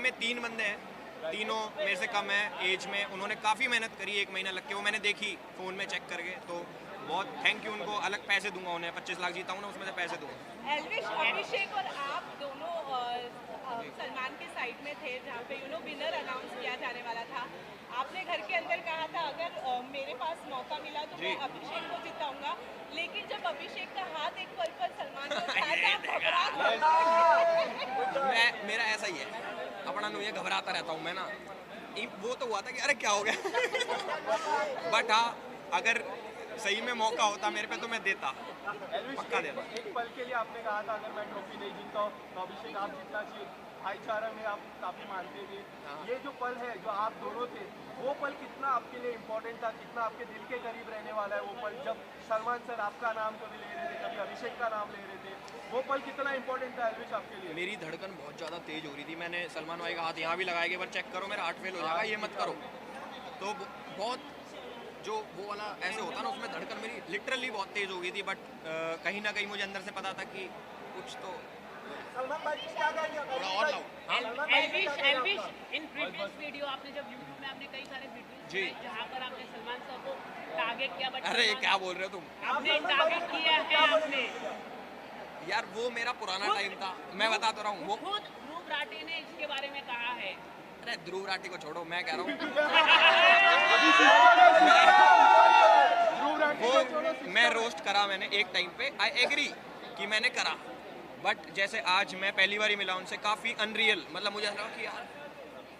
में 3 बंदे हैं, तीनों मेरे से कम है एज में। उन्होंने काफ़ी मेहनत करी, 1 महीना लग के, वो मैंने देखी फ़ोन में चेक करके। तो बहुत थैंक यू उनको। अलग पैसे दूंगा उन्हें, 25 लाख जीता हूँ ना, उसमें से पैसे दूंगा। एल्विश, अभिषेक और आप दोनों सलमान के साइड में थे जहाँ पे विनर अनाउंस किया जाने वाला था। आपने घर के अंदर कहा था अगर मेरे पास मौका मिला तो मैं अभिषेक को जिताऊंगा, लेकिन जब अभिषेक का हाथ एक पल पर सलमान को उठाया था, आप घबरा गए। मेरा ऐसा ही है, अपना नु ये घबराता रहता हूँ मैं ना। वो तो हुआ था कि अरे क्या हो गया बट हाँ, अगर सही में मौका होता मेरे पे तो मैं देता, पक्का देता। एक पल के लिए आपने कहा था अगर मैं ट्रॉफी नहीं जीतता तो अभिषेक आप जीतना चाहिए, भाईचारा में आप काफी मानते थे। ये जो पल है जो आप दोनों थे, वो पल कितना आपके लिए इम्पोर्टेंट था, कितना आपके दिल के करीब रहने वाला है वो पल, जब सलमान सर आपका नाम कभी ले रहे थे, कभी अभिषेक का नाम ले रहे थे, वो पल कितना इम्पोर्टेंट था एल्विश आपके लिए? मेरी धड़कन बहुत ज़्यादा तेज हो रही थी। मैंने सलमान भाई का हाथ यहाँ भी लगाया कि एक बार चेक करो मेरा हार्ट फेल हो जाएगा, ये मत करो। तो बहुत जो वो वाला ऐसे होता ना, उसमें धड़कन मेरी लिटरली बहुत तेज हो गई थी। बट कहीं ना कहीं मुझे अंदर से पता था कि कुछ तो सलमान भाई क्या थोड़ा और लाओ। एल्विश, इन प्रीवियस वीडियो आपने जब यूट्यूब में आपने कई सारे वीडियोस जहाँ पर आपने सलमान सर को टारगेट किया, बट अरे ये क्या बोल रहे हो तुम? आपने टारगेट किया है आपने। यार वो मेरा पुराना टाइम था, मैं बता तो रहा हूँ। वो खुद ध्रुव राठी ने इसके बारे में कहा है। अरे ध्रुव राठी को छोड़ो, मैं कह रहा हूँ वो मैं रोस्ट करा मैंने एक टाइम पे, आई एग्री कि मैंने करा। बट जैसे आज मैं पहली बार ही मिला उनसे, काफ़ी अनरियल, मतलब मुझे लगा कि यार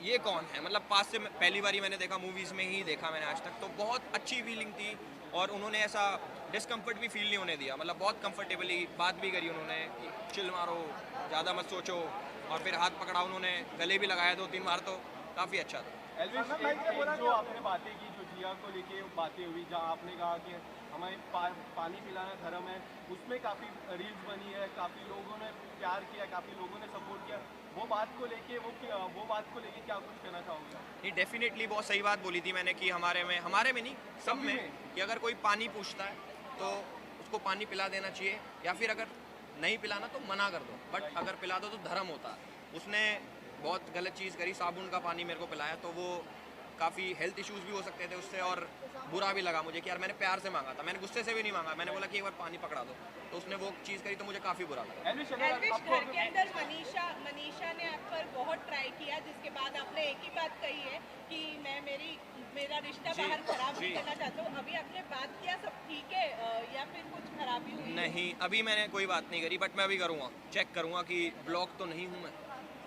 ये कौन है, मतलब पास से पहली बार ही मैंने देखा, मूवीज़ में ही देखा मैंने आज तक। तो बहुत अच्छी फीलिंग थी और उन्होंने ऐसा डिस्कम्फर्ट भी फील नहीं होने दिया, मतलब बहुत कंफर्टेबली बात भी करी उन्होंने, चिल मारो, ज़्यादा मत सोचो, और फिर हाथ पकड़ा उन्होंने, गले भी लगाया 2-3 बार, तो काफ़ी अच्छा था। एल्विश, जो आपने बातें की, जो जिया को लेके बातें हुई, जहाँ आपने कहा कि हमें पानी पिलाना धर्म है, उसमें काफ़ी रील्स बनी है, काफ़ी लोगों ने प्यार किया, काफ़ी लोगों ने सपोर्ट किया, वो बात को लेके क्या कुछ कहना चाहोगे? नहीं, डेफिनेटली बहुत सही बात बोली थी मैंने कि हमारे में नहीं, सब में, कि अगर कोई पानी पूछता है तो उसको पानी पिला देना चाहिए, या फिर अगर नहीं पिलाना तो मना कर दो, बट अगर पिला दो तो धर्म होता है। उसने बहुत गलत चीज़ करी, साबुन का पानी मेरे को पिलाया, तो वो काफ़ी हेल्थ इश्यूज़ भी हो सकते थे उससे, और बुरा भी लगा मुझे कि यार मैंने प्यार से मांगा था, मैंने गुस्से से भी नहीं मांगा, मैंने बोला कि एक बार पानी पकड़ा दो, तो उसने वो चीज़ करी तो मुझे काफ़ी बुरा लगा। एल्विश, घर के अंदर मनीषा ने आप पर बहुत ट्राई किया, जिसके बाद आपने एक ही बात कही है कि मैं मेरा रिश्ता बाहर खराब नहीं करना चाहता हूँ। अभी आपने बात किया, सब ठीक है या फिर कुछ खराबी हुई? नहीं, अभी मैंने कोई बात नहीं करी, बट मैं अभी करूँगा, चेक करूँगा कि ब्लॉक तो नहीं हूँ मैं।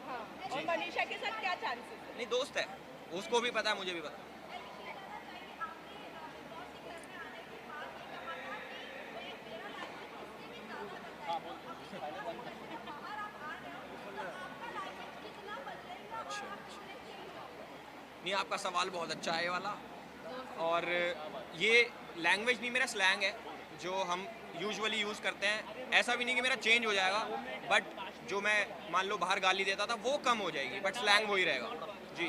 हाँ, और मनीषा के साथ क्या चांसेस? नहीं, दोस्त है, उसको भी पता है, मुझे भी पता है। नहीं, आपका सवाल बहुत अच्छा है ये वाला, और ये लैंग्वेज नहीं, मेरा स्लैंग है जो हम यूजुअली यूज़ करते हैं। ऐसा भी नहीं कि मेरा चेंज हो जाएगा, बट जो मैं मान लो बाहर गाली देता था वो कम हो जाएगी, बट स्लैंग वही रहेगा जी।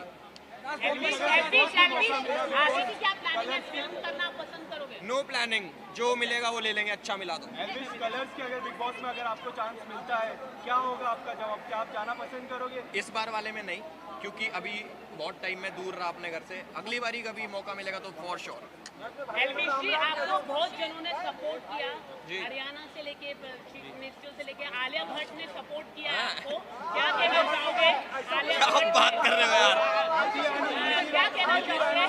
एल्विश, आगे की क्या प्लानिंग है? फिल्म करना पसंद करोगे? नो प्लानिंग, जो मिलेगा वो ले लेंगे, अच्छा मिला तो। एल्विश, कलर्स के अगर बिग बॉस में अगर आपको चांस मिलता है, क्या होगा आपका जवाब? क्या आप जाना पसंद करोगे? इस बार वाले में नहीं, क्योंकि अभी बहुत टाइम में दूर रहा अपने घर से, अगली बारी कभी मौका मिलेगा तो फॉर श्योर। एल्विश जी, आपको बहुत जनों ने सपोर्ट किया, हरियाणा से लेके चीफ मिनिस्टर से लेके आलिया भट्ट ने सपोर्ट किया आपको, क्या कहना चाहोगे? क्या आप बात कर रहे हो यार? क्या कहना चाहोगे?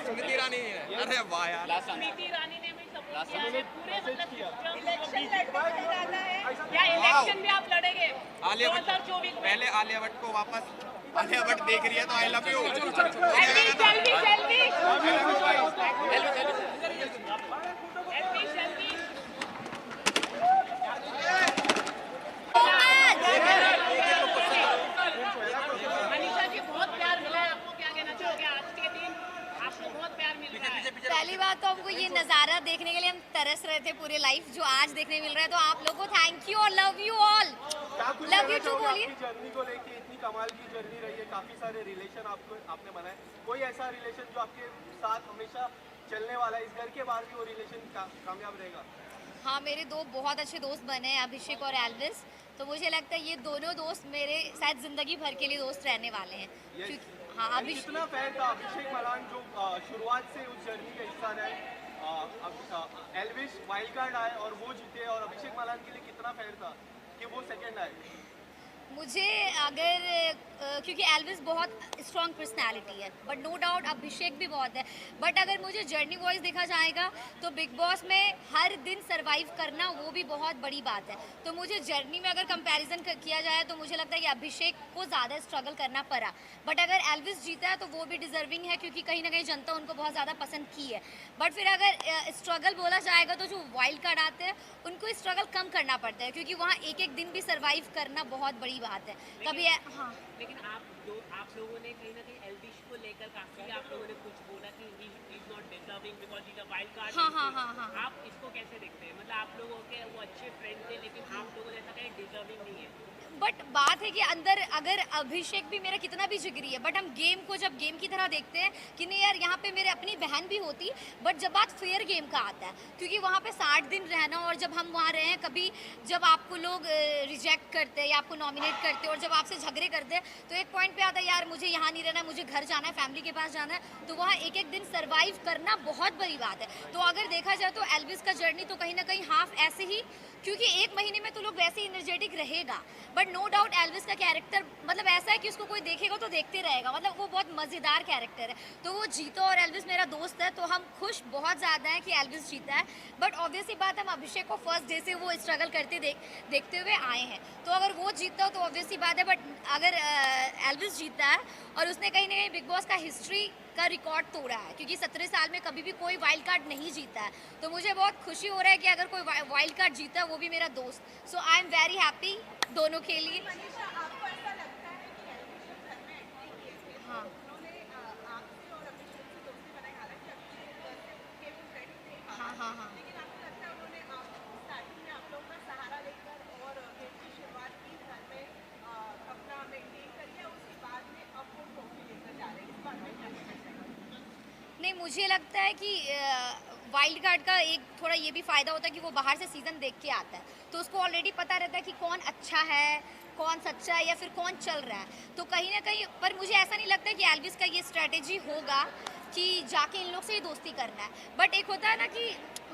स्मृति ईरानी है, अरे वाह यार, स्मृति ईरानी ने भी सपोर्ट किया है, पूरे मतलब इलेक्शन लड़ने का इरादा है? क्या इलेक्शन में आप लड़ेंगे आलिया भट्ट 2024 में? पहले आलिया भट्ट को वापस, आलिया भट्ट देख रही है तो I love you. Manisha ji, बहुत प्यार मिला है आपको, क्या कहना चाहोगे? आज के दिन आपको बहुत प्यार मिल रहा है। पहली बात तो हमको ये नज़ारा देखने के लिए हम तरस रहे थे पूरे लाइफ, जो आज देखने मिल रहा है, तो आप लोगों को थैंक यू और love you all. Love you too बोलिए। जर्नी को लेके इतनी कमाल की जर्नी रही है, काफी सारे रिलेशन आपने बनाए, कोई ऐसा रिलेशन जो आपके साथ हमेशा चलने वाला है, इस घर के बाहर भी वो रिलेशन कामयाब रहेगा? हाँ, मेरे दो बहुत अच्छे दोस्त बने हैं, अभिषेक और एल्विस, तो मुझे लगता है ये दोनों दोस्त मेरे शायद ज़िंदगी भर के लिए दोस्त रहने वाले हैं। क्योंकि हाँ अभी कितना फेयर था अभिषेक मलान जो शुरुआत से उस जर्नी का हिस्सा रहे, एल्विस वाइल्ड कार्ड आए और वो जीते, और अभिषेक मलान के लिए कितना फेयर था कि वो सेकंड आए? मुझे अगर क्योंकि एल्विस बहुत स्ट्रॉन्ग पर्सनालिटी है, बट नो डाउट अभिषेक भी बहुत है। बट अगर मुझे जर्नी वाइज देखा जाएगा तो बिग बॉस में हर दिन सरवाइव करना वो भी बहुत बड़ी बात है। तो मुझे जर्नी में अगर कंपैरिजन किया जाए तो मुझे लगता है कि अभिषेक को ज़्यादा स्ट्रगल करना पड़ा। बट अगर एल्विस जीता है तो वो भी डिजर्विंग है, क्योंकि कहीं ना कहीं जनता उनको बहुत ज़्यादा पसंद की है। बट फिर अगर स्ट्रगल बोला जाएगा तो जो वाइल्ड कार्ड आते हैं उनको स्ट्रगल कम करना पड़ता है, क्योंकि वहाँ एक एक दिन भी सर्वाइव करना बहुत बड़ी बात है। कभी हाँ लेकिन आप लोगों ने कहीं ना कहीं एल्विश को लेकर काफी आप लोगों ने कुछ बोला कि he is not deserving because he is a wild card. हाँ। आप इसको कैसे देखते हैं? मतलब आप लोगों के वो अच्छे फ्रेंड थे लेकिन आप लोगों ने ऐसा कहीं डिजर्विंग नहीं है। बट बात है कि अंदर अगर अभिषेक भी मेरा कितना भी जिगरी है, बट हम गेम को जब गेम की तरह देखते हैं कि नहीं यार यहाँ पे मेरे अपनी बहन भी होती। बट जब बात फेयर गेम का आता है, क्योंकि वहाँ पे 60 दिन रहना, और जब हम वहाँ रहे हैं, कभी जब आपको लोग रिजेक्ट करते हैं या आपको नॉमिनेट करते हैं और जब आपसे झगड़े करते हैं तो एक पॉइंट पे आता है यार मुझे यहाँ नहीं रहना, मुझे घर जाना है, फैमिली के पास जाना है। तो वहाँ एक एक दिन सर्वाइव करना बहुत बड़ी बात है। तो अगर देखा जाए तो एल्विस का जर्नी तो कहीं ना कहीं हाफ ऐसे ही, क्योंकि एक महीने में तो लोग वैसे ही एनर्जेटिक रहेगा। बट नो डाउट एल्विस का कैरेक्टर मतलब ऐसा है कि उसको कोई देखेगा तो देखते रहेगा, मतलब वो बहुत मज़ेदार कैरेक्टर है। तो वो जीता और एल्विस मेरा दोस्त है तो हम खुश बहुत ज़्यादा हैं कि एल्विस जीता है। बट ऑब्वियसली बात हम अभिषेक को फर्स्ट डे से वो स्ट्रगल करते देखते हुए आए हैं, तो अगर वो जीतता हो तो ऑब्वियसली बात है। बट अगर एल्विस जीतता है और उसने कहीं ना कहीं बिग बॉस का हिस्ट्री का रिकॉर्ड तोड़ा है, क्योंकि 17 साल में कभी भी कोई वाइल्ड कार्ड नहीं जीता है, तो मुझे बहुत खुशी हो रहा है कि अगर कोई वाइल्ड कार्ड जीता है वो भी मेरा दोस्त। सो आई एम वेरी हैप्पी दोनों के लिए। मनीषा, आपको ऐसा लगता है कि एल्विश घर में एंट्री किए थे, हाँ उन्होंने आपसे और अभिषेक से दोस्ती बनाई, हालांकि अभिषेक के वो फ्रेंड थे, हाँ लेकिन आपको लगता है उन्होंने स्टार्टिंग में आप लोगों का सहारा लेकर और गेम की शुरुआत की, घर में अपना मेंटेन करिए, उसके बाद में अब वो ट्रॉफी लेकर जा रहे हैं, इस बात में क्या कहना चाहिए? नहीं, मुझे लगता है कि वाइल्ड कार्ड का एक थोड़ा ये भी फ़ायदा होता है कि वो बाहर से सीज़न देख के आता है, तो उसको ऑलरेडी पता रहता है कि कौन अच्छा है, कौन सच्चा है या फिर कौन चल रहा है। तो कहीं ना कहीं पर मुझे ऐसा नहीं लगता कि एल्विस का ये स्ट्रैटेजी होगा कि जाके इन लोग से ही दोस्ती करना है। बट एक होता है ना कि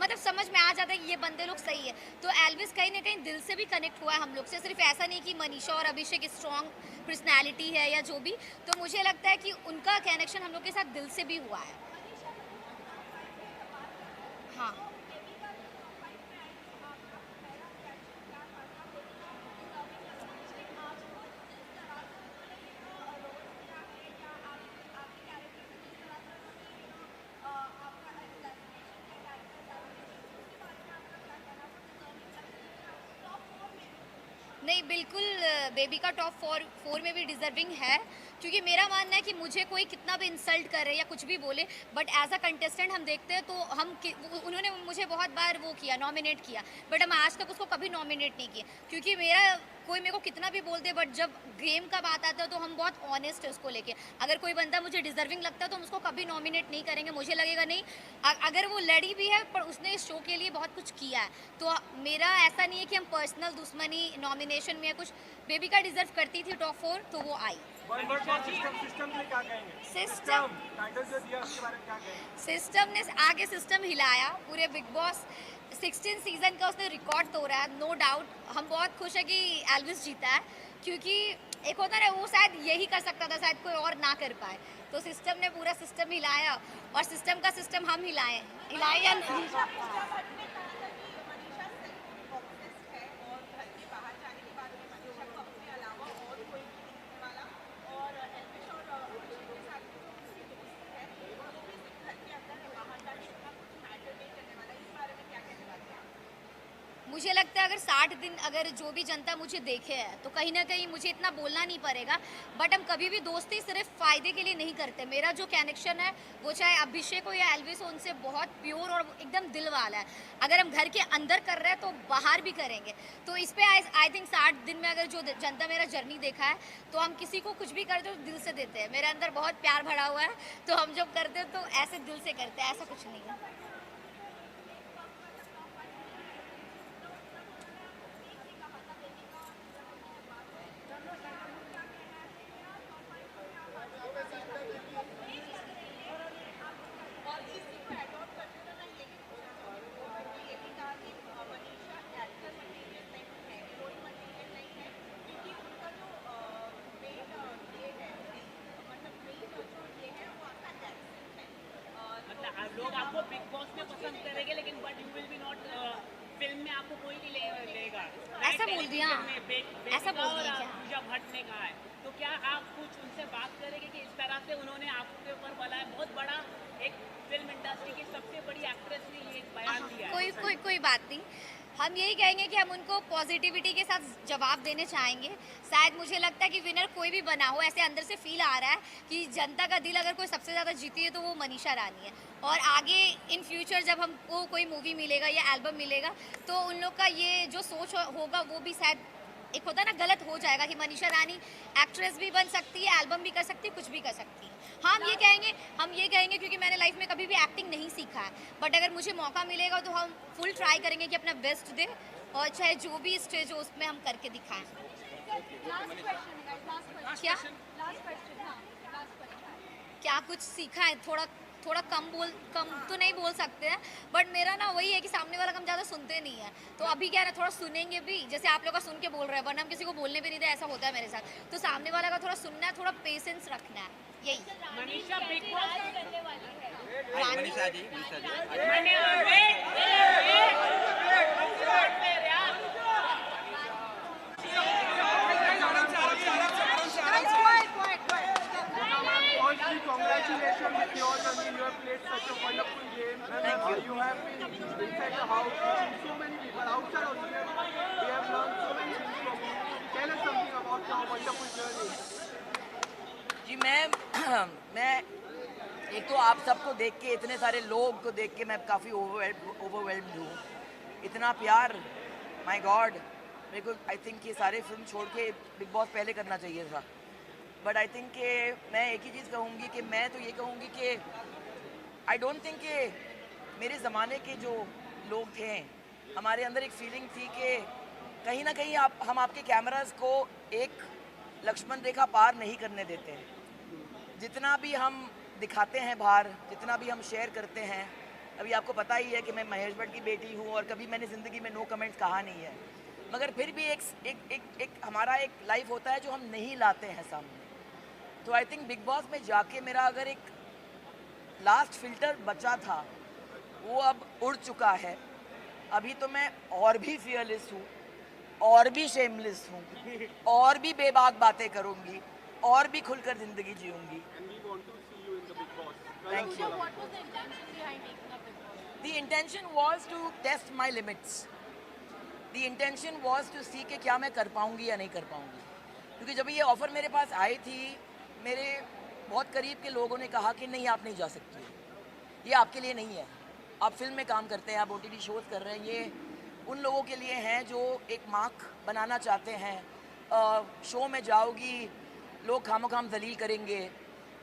मतलब समझ में आ जाता है कि ये बंदे लोग सही है, तो एल्विस कहीं ना कहीं दिल से भी कनेक्ट हुआ है हम लोग से। सिर्फ ऐसा नहीं कि मनीषा और अभिषेक स्ट्रॉन्ग पर्सनैलिटी है या जो भी, तो मुझे लगता है कि उनका कनेक्शन हम लोग के साथ दिल से भी हुआ है। हाँ नहीं, बिल्कुल बेबी का टॉप फोर में भी डिजर्विंग है, क्योंकि मेरा मानना है कि मुझे कोई कितना भी इंसल्ट करे या कुछ भी बोले, बट एज अ कंटेस्टेंट हम देखते हैं तो उन्होंने मुझे बहुत बार वो किया, नॉमिनेट किया, बट हम आज तक उसको कभी नॉमिनेट नहीं किया, क्योंकि कोई मेरे को कितना भी बोल दे, बट जब गेम का बात आता है तो हम बहुत ऑनेस्ट है उसको लेके। अगर कोई बंदा मुझे डिजर्विंग लगता है तो हम उसको कभी नॉमिनेट नहीं करेंगे, मुझे लगेगा नहीं अगर वो लड़ी भी है पर उसने इस शो के लिए बहुत कुछ किया है, तो मेरा ऐसा नहीं है कि हम पर्सनल दुश्मनी नॉमिनेशन में कुछ। बेबी का डिजर्व करती थी टॉप 4 तो वो आई। सिस्टम ने आगे सिस्टम हिलाया पूरे बिग बॉस 16 सीजन का, उसने रिकॉर्ड तोड़ा है, नो डाउट। हम बहुत खुश है कि एल्विस जीता है, क्योंकि एक होता है वो शायद यही कर सकता था, शायद कोई और ना कर पाए, तो सिस्टम ने पूरा सिस्टम हिलाया और सिस्टम का सिस्टम हम हिलाए या नहीं। मुझे लगता है अगर 60 दिन अगर जो भी जनता मुझे देखे है तो कहीं ना कहीं मुझे इतना बोलना नहीं पड़ेगा, बट हम कभी भी दोस्ती सिर्फ फ़ायदे के लिए नहीं करते। मेरा जो कनेक्शन है वो चाहे अभिषेक हो या एल्विस हो, उनसे बहुत प्योर और एकदम दिल वाला है। अगर हम घर के अंदर कर रहे हैं तो बाहर भी करेंगे, तो इस पर आई थिंक 60 दिन में अगर जो जनता मेरा जर्नी देखा है तो हम किसी को कुछ भी करते तो दिल से देते हैं। मेरे अंदर बहुत प्यार भरा हुआ है, तो हम जब करते हैं तो ऐसे दिल से करते हैं, ऐसा कुछ नहीं है। आपको बिग बॉस में पसंद करेंगे, लेकिन but you will be not film में आपको कोई नहीं लेगा। ऐसा बोल दिया, ऐसा बोल दिया क्या? पूजा भट्ट ने कहा है, तो क्या आप कुछ उनसे बात करेंगे कि इस तरह से उन्होंने आपके ऊपर बोला है? बहुत बड़ा एक फिल्म इंडस्ट्री की सबसे बड़ी एक्ट्रेस ने ये एक बयान दिया है। कोई बात नहीं, हम यही कहेंगे कि हम उनको पॉजिटिविटी के साथ जवाब देने चाहेंगे। शायद मुझे लगता है कि विनर कोई भी बना हो, ऐसे अंदर से फील आ रहा है कि जनता का दिल अगर कोई सबसे ज़्यादा जीती है तो वो मनीषा रानी है। और आगे इन फ्यूचर जब हमको कोई मूवी मिलेगा या एल्बम मिलेगा तो उन लोग का ये जो सोच होगा वो भी शायद एक होता है ना, गलत हो जाएगा कि मनीषा रानी एक्ट्रेस भी बन सकती है, एल्बम भी कर सकती है, कुछ भी कर सकती है। हम ये कहेंगे क्योंकि मैंने लाइफ में कभी भी एक्टिंग नहीं सीखा है, बट अगर मुझे मौका मिलेगा तो हम फुल ट्राई करेंगे कि अपना बेस्ट दें और चाहे जो भी स्टेज हो उसमें हम करके दिखाएं। क्या कुछ सीखा है? थोड़ा कम तो नहीं बोल सकते हैं, बट मेरा ना वही है कि सामने वाला हम ज़्यादा सुनते नहीं है, तो अभी क्या है ना, थोड़ा सुनेंगे भी, जैसे आप लोग का सुन के बोल रहे हैं, वरना हम किसी को बोलने भी नहीं दे, ऐसा होता है मेरे साथ। तो सामने वाला का थोड़ा सुनना है, थोड़ा पेशेंस रखना है, यही। Manisha Bigg Boss Manisha ji Firstly, congratulations with yours. I mean, you have played such a wonderful game. Thank you. You have been inside the house, meeting so many people outside also. We have learned so many things from you. Tell us something about your wonderful journey. जी मैं एक तो आप सबको देख के, इतने सारे लोग को देख के मैं काफ़ी ओवरवेल्म्ड हूँ। इतना प्यार, माय गॉड। मेरे को आई थिंक ये सारे फिल्म छोड़ के बिग बॉस पहले करना चाहिए था, बट आई थिंक कि मैं एक ही चीज़ कहूँगी कि मैं तो ये कहूँगी कि आई डोंट थिंक कि मेरे ज़माने के जो लोग थे, हमारे अंदर एक फीलिंग थी कि कहीं ना कहीं हम आपके कैमरास को एक लक्ष्मण रेखा पार नहीं करने देते हैं। जितना भी हम दिखाते हैं बाहर, जितना भी हम शेयर करते हैं, अभी आपको पता ही है कि मैं महेश भट्ट की बेटी हूँ और कभी मैंने ज़िंदगी में नो कमेंट्स कहा नहीं है, मगर फिर भी एक हमारा एक लाइफ होता है जो हम नहीं लाते हैं सामने। तो आई थिंक बिग बॉस में जाके मेरा अगर एक लास्ट फिल्टर बचा था वो अब उड़ चुका है। अभी तो मैं और भी फियरलेस हूँ, और भी शेमलेस हूँ, और भी बेबाक बातें करूँगी, और भी खुलकर ज़िंदगी जीऊँगी। And we want to see you in the Big Boss. Thank you. What was the intention behind making a Big Boss? The intention was to test my limits. The intention was to see कि क्या मैं कर पाऊँगी या नहीं कर पाऊँगी। क्योंकि जब ये ऑफ़र मेरे पास आई थी, मेरे बहुत करीब के लोगों ने कहा कि नहीं, आप नहीं जा सकती, ये आपके लिए नहीं है। आप फिल्म में काम करते हैं, आप OTT शोज़ कर रहे हैं, ये उन लोगों के लिए हैं जो एक मार्क बनाना चाहते हैं। शो में जाओगी, लोग खामोखाम जलील करेंगे।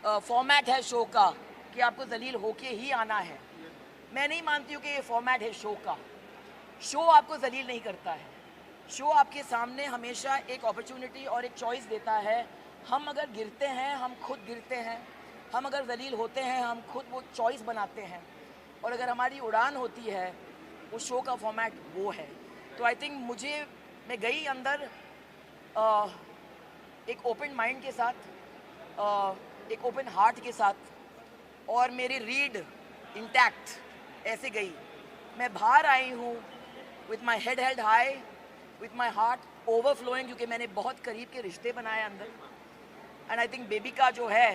फॉर्मेट है शो का कि आपको जलील होके ही आना है। मैं नहीं मानती हूँ कि ये फॉर्मेट है शो का। शो आपको जलील नहीं करता है। शो आपके सामने हमेशा एक अपॉर्चुनिटी और एक चॉइस देता है। हम अगर गिरते हैं, हम खुद गिरते हैं। हम अगर जलील होते हैं, हम खुद वो चॉइस बनाते हैं। और अगर हमारी उड़ान होती है, उस शो का फॉर्मेट वो है। तो आई थिंक मैं गई अंदर एक ओपन माइंड के साथ, एक ओपन हार्ट के साथ, और मेरी रीड इंटैक्ट ऐसे गई। मैं बाहर आई हूँ with my head held high, with my heart overflowing, क्योंकि मैंने बहुत करीब के रिश्ते बनाए अंदर। एंड आई थिंक बेबी का जो है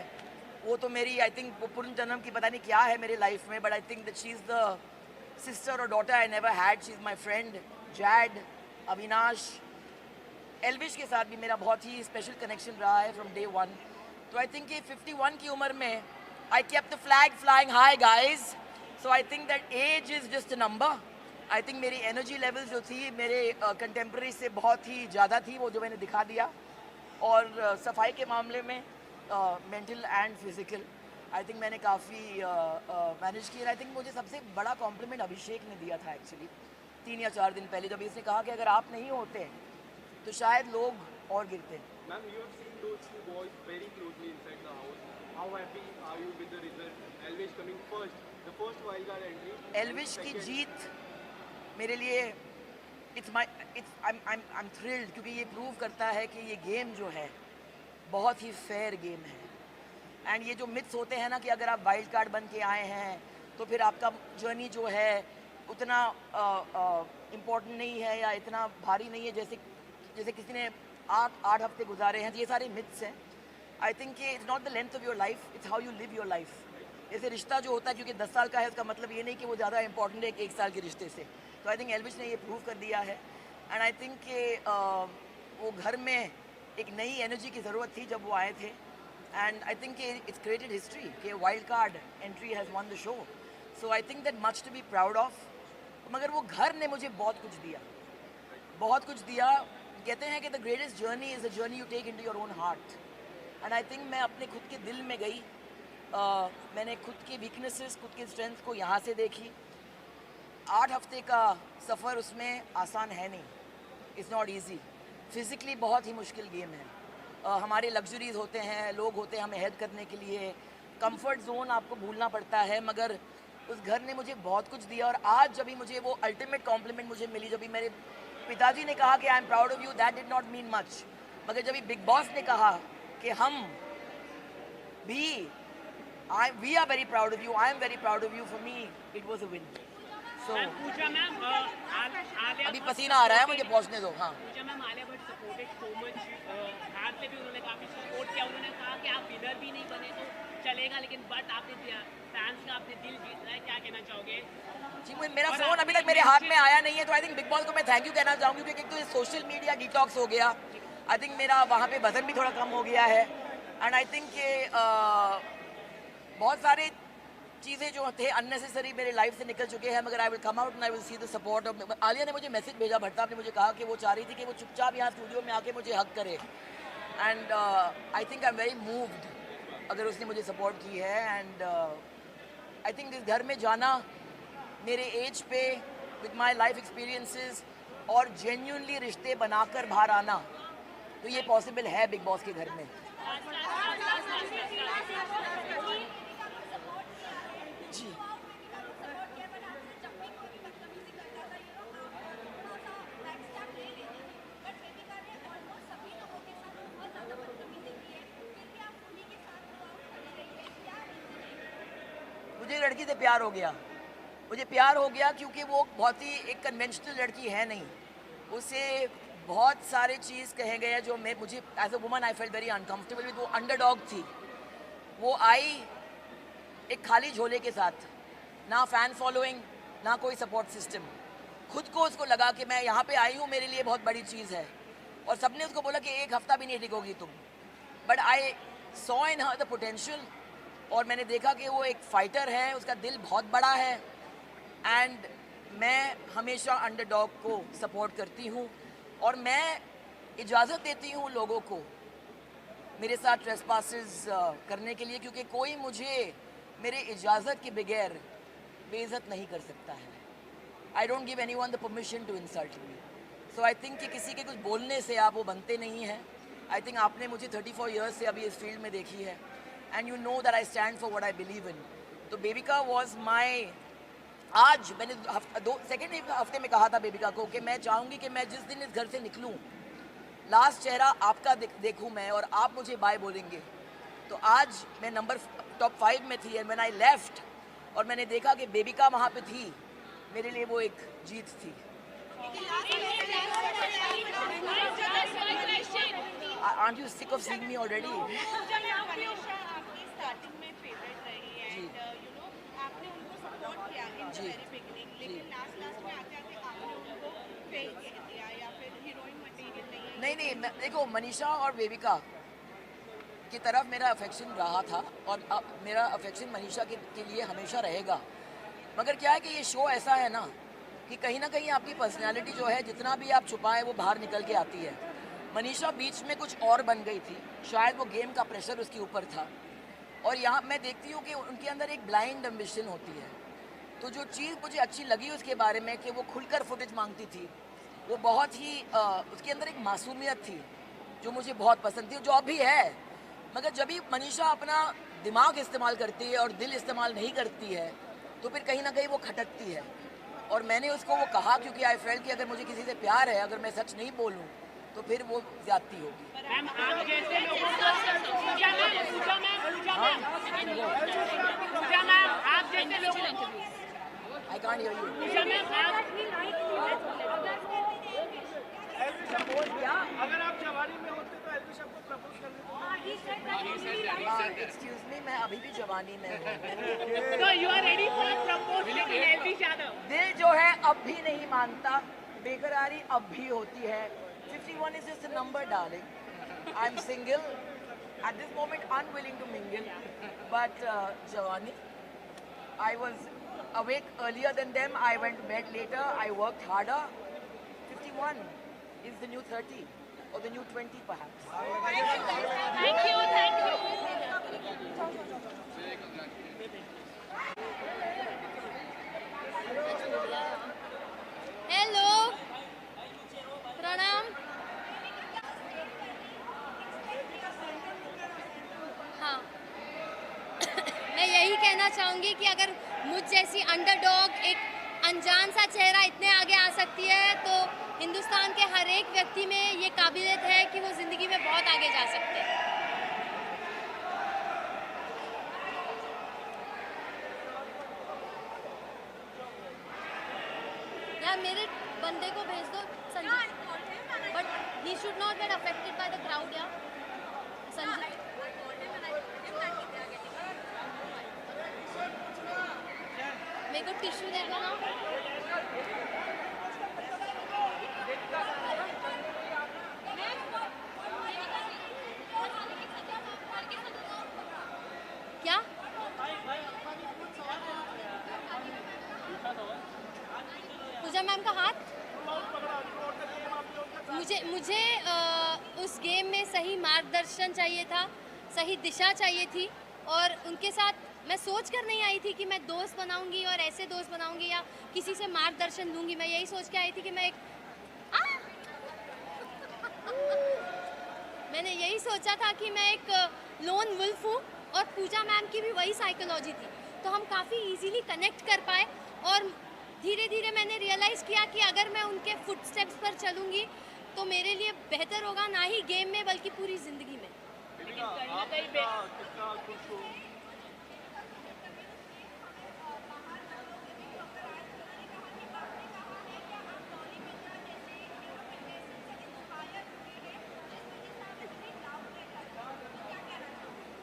वो तो मेरी, आई थिंक वो पूर्ण जन्म की पता नहीं क्या है मेरे लाइफ में, but I think that she is the sister और daughter I never had. She is my friend. Jad, Avinash, Elvish के साथ भी मेरा बहुत ही स्पेशल कनेक्शन रहा है फ्रॉम डे वन। तो आई थिंक ये 51 की उम्र में I kept the flag flying high guys. So I think that age is just a number. I think मेरी एनर्जी लेवल जो थी मेरे कंटेम्प्रेरी से बहुत ही ज़्यादा थी, वो जो मैंने दिखा दिया। और सफाई के मामले में mental and physical I think मैंने काफ़ी मैनेज किया। आई थिंक मुझे सबसे बड़ा कॉम्प्लीमेंट अभिषेक ने दिया था एक्चुअली 3 या 4 दिन पहले, जब इसने कहा कि अगर आप नहीं होते तो शायद लोग और गिरते। Ma'am, you have seen those two boys very closely inside the house. How happy are you with the result? Elvish coming first, the first wildcard entry. Elvish की जीत मेरे लिए I'm thrilled, क्योंकि ये प्रूव करता है कि ये गेम जो है बहुत ही फेयर गेम है। एंड ये जो मिथ्स होते हैं ना कि अगर आप वाइल्ड कार्ड बन के आए हैं तो फिर आपका जर्नी जो है उतना इम्पोर्टेंट नहीं है या इतना भारी नहीं है जैसे किसी ने 8 हफ्ते गुजारे हैं। तो ये सारे मिथ्स हैं। आई think it's not the length of your life, it's how you live your life. जैसे रिश्ता जो होता है क्योंकि 10 साल का है उसका मतलब ये नहीं कि वो ज़्यादा इंपॉर्टेंट है 1 साल के रिश्ते से। तो आई थिंक एल्विश ने ये प्रूव कर दिया है। एंड आई थिंक कि वो घर में एक नई एनर्जी की ज़रूरत थी जब वो आए थे। And I think it's created history कि wild card entry has won the show. So I think that much to be proud of. मगर वो घर ने मुझे बहुत कुछ दिया, बहुत कुछ दिया। कहते हैं कि the greatest journey is the journey you take into your own heart. And I think मैं अपने खुद के दिल में गई। मैंने खुद की वीकनेसेस, खुद की स्ट्रेंथ को यहाँ से देखी। 8 हफ्ते का सफ़र उसमें आसान है नहीं, इट्स नॉट ईजी। फिज़िकली बहुत ही मुश्किल गेम है। हमारे लग्जरीज होते हैं, लोग होते हैं हमें हेल्प करने के लिए, कंफर्ट जोन आपको भूलना पड़ता है। मगर उस घर ने मुझे बहुत कुछ दिया। और आज जब भी मुझे वो अल्टीमेट कॉम्प्लीमेंट मुझे मिली, जब भी मेरे पिताजी ने कहा कि I am proud of you, that did not mean much. मगर जब भी बिग बॉस ने कहा कि हम भी we are very proud of you, I am very proud of you, for me it was a win. So अभी पसीना आ रहा है मुझे, पहुंचने दो। हाँ ma'am, Alia Bhatt supported so much, बाहर से भी उन्होंने काफी सपोर्ट किया। उन्होंने कहा कि आप विनर भी नहीं बने तो चलेगा, लेकिन बट आपने फैंस का आपने दिल जीतना है, क्या कहना चाहोगे? जी, मेरा फोन अभी तक मेरे हाथ में आया नहीं है, तो आई थिंक बिग बॉस को मैं थैंक यू कहना चाहूँगी क्योंकि एक तो सोशल मीडिया डिटॉक्स हो गया। आई थिंक मेरा वहाँ पे वजन भी थोड़ा कम हो गया है। एंड आई थिंक कि बहुत सारे चीज़ें जो थे अननेसेसरी मेरे लाइफ से निकल चुके हैं। मगर I will come out and I will see the support of. Alia ने मुझे मैसेज भेजा, भट्टा ने मुझे कहा कि वो चाह रही थी कि वो चुपचाप यहाँ स्टूडियो में आके मुझे हक करे। And I think I am very moved अगर उसने मुझे सपोर्ट की है। एंड आई थिंक इस घर में जाना मेरे एज पे विद माई लाइफ एक्सपीरियंसेस और जेन्युइनली रिश्ते बनाकर बाहर आना, तो ये पॉसिबल है बिग बॉस के घर में। जी मुझे लड़की से प्यार हो गया। मुझे प्यार हो गया क्योंकि वो बहुत ही एक कन्वेंशनल लड़की है नहीं। उसे बहुत सारे चीज़ कहे गए जो मुझे as a woman I felt very uncomfortable with. वो अंडरडॉग थी। वो आई एक खाली झोले के साथ, ना फैन फॉलोइंग, ना कोई सपोर्ट सिस्टम। खुद को उसको लगा कि मैं यहाँ पे आई हूँ, मेरे लिए बहुत बड़ी चीज़ है। और सबने उसको बोला कि 1 हफ्ता भी नहीं टिकोगी तुम। But I saw in her the potential. और मैंने देखा कि वो एक फाइटर है, उसका दिल बहुत बड़ा है। एंड मैं हमेशा अंडरडॉग को सपोर्ट करती हूँ और मैं इजाज़त देती हूँ लोगों को मेरे साथ ट्रेसपासेस करने के लिए, क्योंकि कोई मुझे मेरे इजाज़त के बगैर बेइज्जत नहीं कर सकता है। I don't give anyone the permission to insult me. So I think कि किसी के कुछ बोलने से आप वो बनते नहीं हैं। आई थिंक आपने मुझे 34 ईयर्स से अभी इस फील्ड में देखी है। And you know that I stand for what I believe in. तो बेबिका वॉज माई, आज मैंने सेकेंड हफ्ते में कहा था बेबिका को कि मैं चाहूँगी कि मैं जिस दिन इस घर से निकलूँ लास्ट चेहरा आपका देखूँ मैं, और आप मुझे बाय बोलेंगे। तो आज मैं नंबर टॉप 5 में थी। एंड व्हेन आई लेफ्ट और मैंने देखा कि बेबिका वहाँ पे थी, मेरे लिए वो एक जीत थी। Aren't you sick of seeing me already? नहीं, देखो मनीषा और बेबिका की तरफ मेरा अफेक्शन रहा था और अब मेरा अफेक्शन मनीषा के लिए हमेशा रहेगा। मगर क्या है कि ये शो ऐसा है ना कि कहीं ना कहीं आपकी पर्सनालिटी जो है जितना भी आप छुपाएं वो बाहर निकल के आती है। मनीषा बीच में कुछ और बन गई थी, शायद वो गेम का प्रेशर उसके ऊपर था। और यहाँ मैं देखती हूँ कि उनके अंदर एक ब्लाइंड एम्बिशन होती है। तो जो चीज़ मुझे अच्छी लगी उसके बारे में कि वो खुलकर फुटेज मांगती थी, वो बहुत ही उसके अंदर एक मासूमियत थी जो मुझे बहुत पसंद थी, जो अब भी है। मगर जब भी मनीषा अपना दिमाग इस्तेमाल करती है और दिल इस्तेमाल नहीं करती है तो फिर कहीं ना कहीं वो खटकती है। और मैंने उसको वो कहा क्योंकि आई फेल्ट कि अगर मुझे किसी से प्यार है, अगर मैं सच नहीं बोलूँ तो फिर वो ज्यादती होगी। मैम आप जैसे लोगों को आप जैसे लोगों interviews. I can't hear you. Pooja ma'am आप अगर आप जवानी में होते तो एल्विश आपको प्रपोज कर देते? Excuse me, मैं अभी भी जवानी में हूँ। So you are ready for proposal to Elvish Yadav? दिल जो है अब भी नहीं मानता, बेकरारी अब भी होती है। 51 is just a number, darling. I'm single. At this moment, unwilling to mingle. But Jawani, I was awake earlier than them. I went to bed later. I worked harder. 51 is the new 30 or the new 20 perhaps. Thank you, thank you. Hello, प्रणाम। हाँ, मैं यही कहना चाहूँगी कि अगर मुझ जैसी अंडरडॉग एक अनजान सा चेहरा इतने आगे आ सकती है तो हिंदुस्तान के हर एक व्यक्ति में ये काबिलियत है कि वो ज़िंदगी में बहुत आगे जा सकते हैं। यार मेरे बंदे को भेज दो Sanjay, but he should not get affected by the crowd. यार संजय, मेरे को टिश्यू देगा ना। क्या पूजा मैम का हाथ? मुझे उस गेम में सही मार्गदर्शन चाहिए था, सही दिशा चाहिए थी, और उनके साथ मैं सोच कर नहीं आई थी कि मैं दोस्त बनाऊंगी और ऐसे दोस्त बनाऊंगी या किसी से मार्गदर्शन लूंगी। मैं यही सोच के आई थी कि मैंने यही सोचा था कि मैं एक लोन वुल्फ हूँ, और पूजा मैम की भी वही साइकोलॉजी थी, तो हम काफ़ी इजीली कनेक्ट कर पाए। और धीरे धीरे मैंने रियलाइज़ किया कि अगर मैं उनके फुटस्टेप्स पर चलूँगी तो मेरे लिए बेहतर होगा, ना ही गेम में बल्कि पूरी ज़िंदगी में।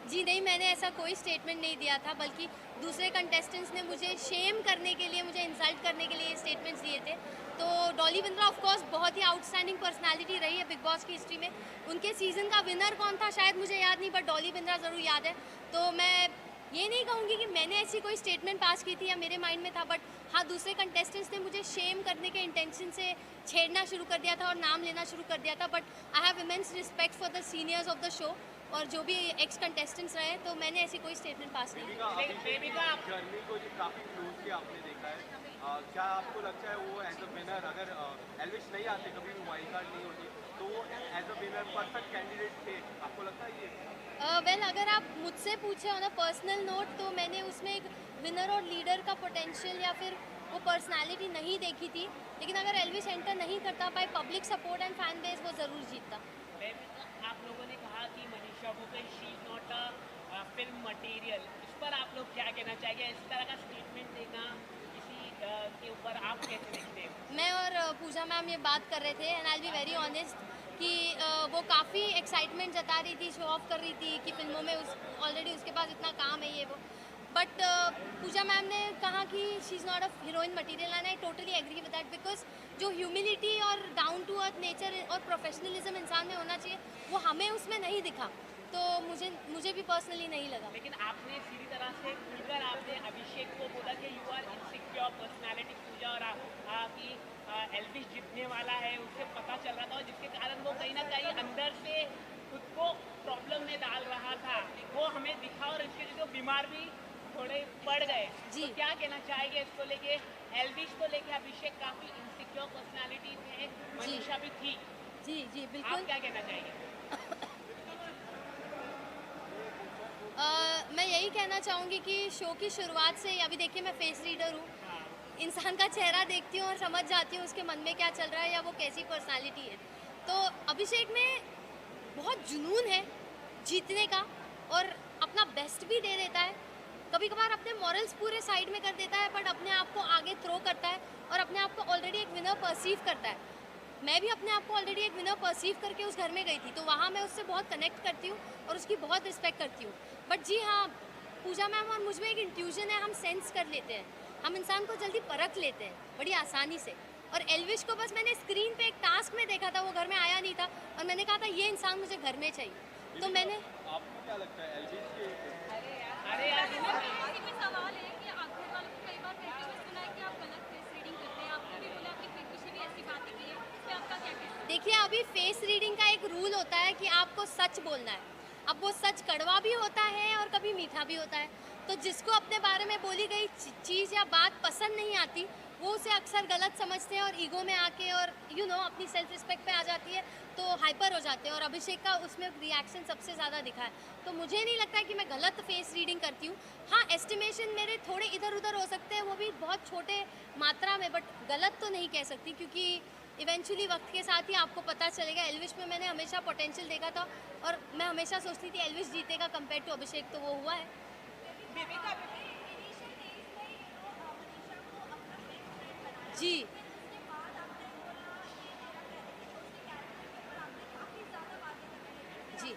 जी नहीं, मैंने ऐसा कोई स्टेटमेंट नहीं दिया था, बल्कि दूसरे कंटेस्टेंट्स ने मुझे शेम करने के लिए, मुझे इंसल्ट करने के लिए ये स्टेटमेंट्स दिए थे। तो डॉली बिंद्रा ऑफ कोर्स बहुत ही आउटस्टैंडिंग पर्सनालिटी रही है बिग बॉस की हिस्ट्री में। उनके सीज़न का विनर कौन था शायद मुझे याद नहीं, बट डॉली बिंद्रा ज़रूर याद है। तो मैं ये नहीं कहूँगी कि मैंने ऐसी कोई स्टेटमेंट पास की थी या मेरे माइंड में था, बट हाँ, दूसरे कंटेस्टेंट्स ने मुझे शेम करने के इंटेंशन से छेड़ना शुरू कर दिया था और नाम लेना शुरू कर दिया था। But I have immense respect for the seniors of the show और जो भी एक्स कंटेस्टेंट्स रहे, तो मैंने ऐसी कोई स्टेटमेंट पास नहीं की। जर्नी को जो काफी क्लोजली आपने देखा है, क्या आपको लगता है वो एज अ विनर, अगर एल्विश नहीं आते, कभी भी वाइल्ड कार्ड नहीं होती, तो वो as a winner perfect candidate थे? आपको लगता है ये? वेल, अगर आप मुझसे पूछे ऑन अ पर्सनल नोट, तो मैंने उसमें एक विनर और लीडर का पोटेंशियल या फिर वो पर्सनालिटी नहीं देखी थी। लेकिन अगर एल्विश एंटर नहीं करता, by public support and fan base वो ज़रूर जीतता। आप लोगों ने कहा कि Manisha Bhupesh she is not a film material, इस पर आप लोग क्या कहना चाहेंगे? इस तरह का स्टेटमेंट देना किसी के ऊपर आप कैसे देखते हैं? मैं और पूजा मैम ये बात कर रहे थे, and I will be very honest कि वो काफ़ी एक्साइटमेंट जता रही थी, शो ऑफ कर रही थी कि फिल्मों में ऑलरेडी उसके पास इतना काम है ये वो। बट पूजा मैम ने कहा कि she is not a heroine material, and I totally agree with that, because जो ह्यूमिलिटी और डाउन टू अर्थ नेचर और प्रोफेशनलिज्म इंसान में होना चाहिए, वो हमें उसमें नहीं दिखा। तो मुझे भी पर्सनली नहीं लगा। लेकिन आपने सीधी तरह से खुलकर आपने अभिषेक को बोला कि यू आर इनसिक्योर पर्सनालिटी पूजा, और कि एल्विश जीतने वाला है, उससे पता चल रहा था, और जिसके कारण वो कहीं ना कहीं अंदर से खुद को प्रॉब्लम में डाल रहा था, वो हमें दिखा, और इसके लिए बीमार भी थोड़े पड़ गए। जी। तो क्या कहना चाहेंगे इसको लेके? एल्विश को लेके अभिषेक काफी इनसिक्योर पर्सनालिटी थे, मनीषा भी थी। जी जी बिल्कुल। आप क्या कहना चाहेंगे? मैं यही कहना चाहूँगी कि शो की शुरुआत से, अभी देखिए मैं फेस रीडर हूँ, इंसान का चेहरा देखती हूँ और समझ जाती हूँ उसके मन में क्या चल रहा है या वो कैसी पर्सनालिटी है। तो अभिषेक में बहुत जुनून है जीतने का, और अपना बेस्ट भी दे देता है, कभी कभार अपने मॉरल्स पूरे साइड में कर देता है, बट अपने आप को आगे थ्रो करता है और अपने आप को ऑलरेडी एक विनर परसीव करता है। मैं भी अपने आप को ऑलरेडी एक विनर परसीव करके उस घर में गई थी, तो वहाँ मैं उससे बहुत कनेक्ट करती हूँ और उसकी बहुत रिस्पेक्ट करती हूँ। बट जी हाँ, पूजा मैम और मुझ में एक इंट्यूजन है, हम सेंस कर लेते हैं, हम इंसान को जल्दी परख लेते हैं बड़ी आसानी से। और एल्विश को बस मैंने स्क्रीन पे एक टास्क में देखा था, वो घर में आया नहीं था और मैंने कहा था ये इंसान मुझे घर में चाहिए, तो मैंने आपको क्या लगता है एल्विश के अरे यार सवाल है कि आप घर वालों को कई बार कहते हुए सुना है कि आप गलत फेस रीडिंग करते हैं, आपने भी बोला आपकी फ्रेंड से भी ऐसी बातें की है, इस पे आपका क्या कहना है? देखिए, अभी फेस रीडिंग का एक रूल होता है कि आपको सच बोलना है। अब वो सच कड़वा भी होता है और कभी मीठा भी होता है, तो जिसको अपने बारे में बोली गई चीज़ या बात पसंद नहीं आती, वो उसे अक्सर गलत समझते हैं और ईगो में आके और अपनी सेल्फ रिस्पेक्ट पे आ जाती है तो हाइपर हो जाते हैं। और अभिषेक का उसमें रिएक्शन सबसे ज़्यादा दिखा है, तो मुझे नहीं लगता है कि मैं गलत फेस रीडिंग करती हूँ। हाँ, एस्टिमेशन मेरे थोड़े इधर उधर हो सकते हैं, वो भी बहुत छोटे मात्रा में, बट गलत तो नहीं कह सकती, क्योंकि इवेंचुअली वक्त के साथ ही आपको पता चलेगा। एल्विश में मैंने हमेशा पोटेंशियल देखा था और मैं हमेशा सोचती थी एल्विश जीतेगा कंपेयर टू अभिषेक, तो वो हुआ है। जी जी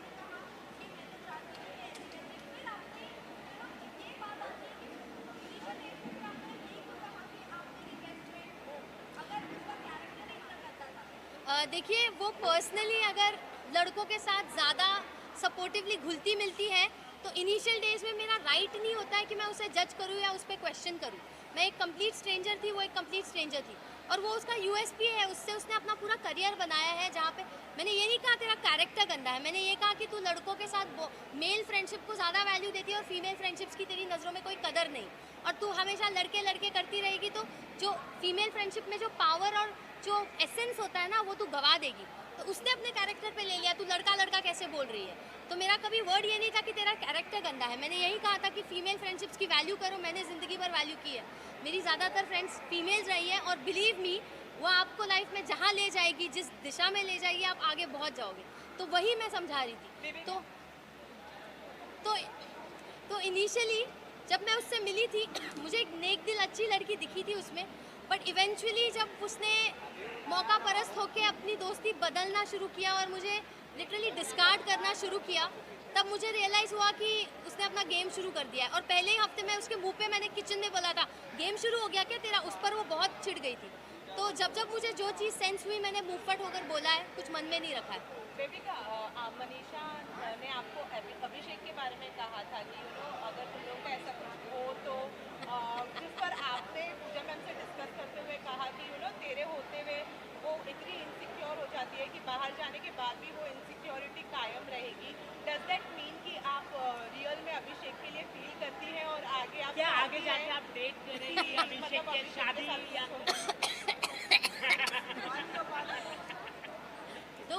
देखिए, वो पर्सनली अगर लड़कों के साथ ज़्यादा सपोर्टिवली घुलती मिलती है तो इनिशियल डेज में मेरा राइट नहीं होता है कि मैं उसे जज करूँ या उस पर क्वेश्चन करूँ। मैं एक कंप्लीट स्ट्रेंजर थी, वो एक कंप्लीट स्ट्रेंजर थी, और वो उसका यूएसपी है, उससे उसने अपना पूरा करियर बनाया है। जहाँ पे मैंने ये नहीं कहा तेरा कैरेक्टर गंदा है, मैंने ये कहा कि तू लड़कों के साथ मेल फ्रेंडशिप को ज़्यादा वैल्यू देती है और फीमेल फ्रेंडशिप्स की तेरी नज़रों में कोई कदर नहीं, और तू हमेशा लड़के लड़के करती रहेगी, तो जो फीमेल फ्रेंडशिप में जो पावर और जो एसेंस होता है ना, वो तू गवा देगी। तो उसने अपने कैरेक्टर पे ले लिया, तू लड़का लड़का कैसे बोल रही है। तो मेरा कभी वर्ड ये नहीं था कि तेरा कैरेक्टर गंदा है, मैंने यही कहा था कि फीमेल फ्रेंडशिप्स की वैल्यू करो। मैंने ज़िंदगी भर वैल्यू की है, मेरी ज़्यादातर फ्रेंड्स फीमेल्स रही है, और बिलीव मी, वो आपको लाइफ में जहाँ ले जाएगी, जिस दिशा में ले जाएगी, आप आगे पहुँच जाओगे। तो वही मैं समझा रही थी। तो इनिशियली जब मैं उससे मिली थी मुझे एक नेक दिल अच्छी लड़की दिखी थी उसमें, बट इवेंचुअली जब उसने मौका परस्त होकर अपनी दोस्ती बदलना शुरू किया और मुझे लिटरली डिस्कार्ड करना शुरू किया, तब मुझे रियलाइज़ हुआ कि उसने अपना गेम शुरू कर दिया है। और पहले ही हफ्ते में उसके मुंह पे मैंने किचन में बोला था, गेम शुरू हो गया क्या तेरा, उस पर वो बहुत चिढ़ गई थी। तो जब मुझे जो चीज़ सेंस हुई, मैंने मुँह फट होकर बोला है, कुछ मन में नहीं रखा है। देविका, मनीषा ने आपको अभिषेक के बारे में कहा था कि अगर तुम लोगों का ऐसा कुछ हो तो जिस पर आपने पूजा मैम से डिस्कस करते हुए कहा कि तेरे होते हुए वो इतनी इनसिक्योर हो जाती है कि बाहर जाने के बाद भी वो इनसिक्योरिटी कायम रहेगी। डज दैट मीन कि आप रियल में अभिषेक के लिए फील करती हैं और आगे आप क्या आगे जाके आप डेट करेंगी अभिषेक के शादी या तो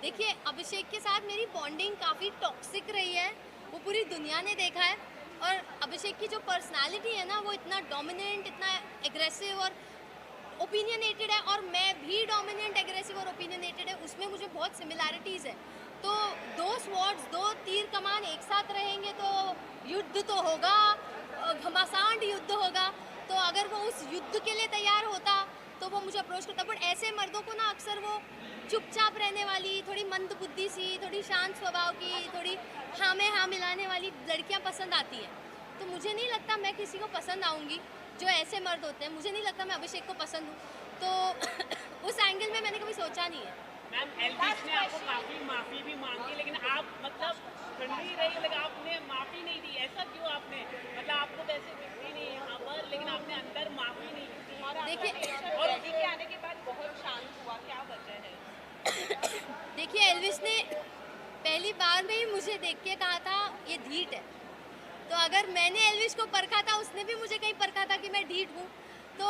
देखिए, अभिषेक के साथ मेरी बॉन्डिंग काफ़ी टॉक्सिक रही है, वो पूरी दुनिया ने देखा है। और अभिषेक की जो पर्सनालिटी है ना, वो इतना डोमिनेंट, इतना एग्रेसिव और ओपिनियनेटेड है, और मैं भी डोमिनेंट, एग्रेसिव और ओपिनियनेटेड है, उसमें मुझे बहुत सिमिलैरिटीज़ है। तो दो स्वॉर्ड्स, दो तीर कमान एक साथ रहेंगे तो युद्ध तो होगा, घमासान युद्ध होगा। तो अगर वो उस युद्ध के लिए तैयार होता तो वो मुझे अप्रोच करता, बट ऐसे मर्दों को ना अक्सर वो चुपचाप रहने वाली, थोड़ी मंद बुद्धि सी, थोड़ी शांत स्वभाव की, थोड़ी हाँ में हाँ मिलाने वाली लड़कियां पसंद आती हैं। तो मुझे नहीं लगता मैं किसी को पसंद आऊँगी जो ऐसे मर्द होते हैं। मुझे नहीं लगता मैं अभिषेक को पसंद हूँ, तो उस एंगल में मैंने कभी सोचा नहीं है। मैम, एल्विश ने आपको काफी माफी भी मांगी, लेकिन आप मतलब ठंडी रही, लेकिन आपने माफी नहीं दी। ऐसा क्यों आपने, मतलब आपको वैसे दिखती नहीं यहाँ पर, लेकिन आपने अंदर माफी नहीं दी। देखिए, और के आने के बाद बहुत शांत हुआ, क्या वजह है? देखिए, एल्विश ने पहली बार में ही मुझे देख के कहा था ये ढीठ है। तो अगर मैंने एल्विश को परखा था, उसने भी मुझे कहीं परखा था कि मैं ढीठ हूँ, तो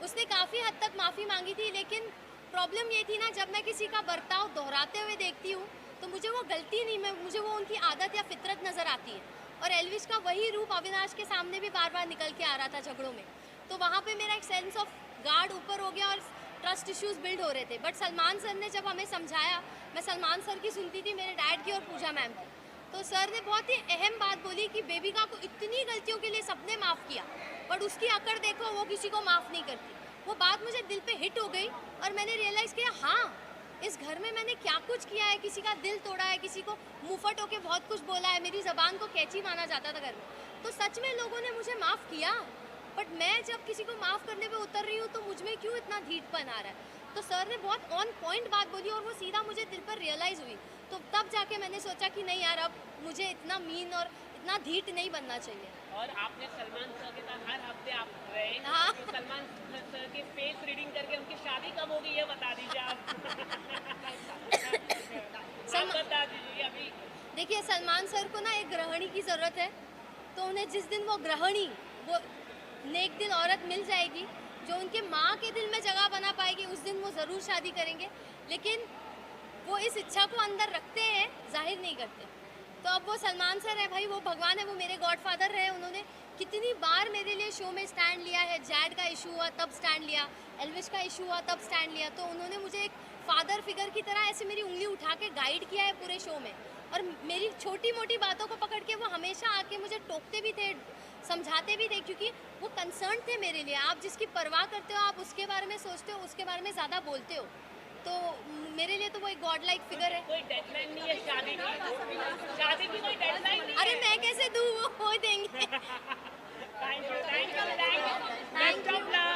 उसने काफ़ी हद तक माफ़ी मांगी थी। लेकिन प्रॉब्लम ये थी ना, जब मैं किसी का बर्ताव दोहराते हुए देखती हूँ तो मुझे वो गलती नहीं, मुझे वो उनकी आदत या फितरत नज़र आती है। और एल्विश का वही रूप अविनाश के सामने भी बार बार निकल के आ रहा था झगड़ों में, तो वहाँ पे मेरा एक सेंस ऑफ गार्ड ऊपर हो गया और ट्रस्ट इश्यूज बिल्ड हो रहे थे। बट सलमान सर ने जब हमें समझाया, मैं सलमान सर की सुनती थी, मेरे डैड की और पूजा मैम की, तो सर ने बहुत ही अहम बात बोली कि बेबिका को इतनी गलतियों के लिए सबने माफ़ किया, बट उसकी अकड़ देखो, वो किसी को माफ़ नहीं करती। वो बात मुझे दिल पे हिट हो गई और मैंने रियलाइज़ किया, हाँ इस घर में मैंने क्या कुछ किया है, किसी का दिल तोड़ा है, किसी को मुंहफट होके बहुत कुछ बोला है, मेरी ज़बान को कैची माना जाता था घर में। तो सच में लोगों ने मुझे माफ़ किया, बट मैं जब किसी को माफ़ करने पे उतर रही हूँ तो मुझ में क्यों इतना ढीठपन आ रहा है। तो सर ने बहुत ऑन पॉइंट बात बोली और वो सीधा मुझे दिल पर रियलाइज़ हुई। तो तब जाके मैंने सोचा कि नहीं यार, अब मुझे इतना मीन और इतना ढीठ नहीं बनना चाहिए। और आपने सलमान सर के साथ हर हफ्ते आप रहे, हाँ। तो सलमान सर की फेस रीडिंग करके उनकी शादी कब होगी ये बता दीजिए आप। आप बता दीजिए अभी। देखिए सलमान सर को ना एक गृहिणी की ज़रूरत है, तो उन्हें जिस दिन वो गृहिणी, वो नेक दिल औरत मिल जाएगी जो उनके माँ के दिल में जगह बना पाएगी, उस दिन वो ज़रूर शादी करेंगे। लेकिन वो इस इच्छा को अंदर रखते हैं, जाहिर नहीं करते। तो अब वो सलमान सर है भाई, वो भगवान है, वो मेरे गॉडफादर रहे। उन्होंने कितनी बार मेरे लिए शो में स्टैंड लिया है। जैड का इशू हुआ तब स्टैंड लिया, एल्विश का इशू हुआ तब स्टैंड लिया। तो उन्होंने मुझे एक फादर फिगर की तरह ऐसे मेरी उंगली उठा के गाइड किया है पूरे शो में। और मेरी छोटी मोटी बातों को पकड़ के वो हमेशा आके मुझे टोकते भी थे, समझाते भी थे, क्योंकि वो कंसर्न थे मेरे लिए। आप जिसकी परवाह करते हो, आप उसके बारे में सोचते हो, उसके बारे में ज़्यादा बोलते हो। तो मेरे लिए तो वो एक गॉड लाइक फिगर है। कोई डेडलाइन नहीं है शादी की? शादी की कोई डेडलाइन नहीं है? अरे मैं कैसे दूँ, वो हो देंगे। Thank you, thank you, thank you. Best of luck.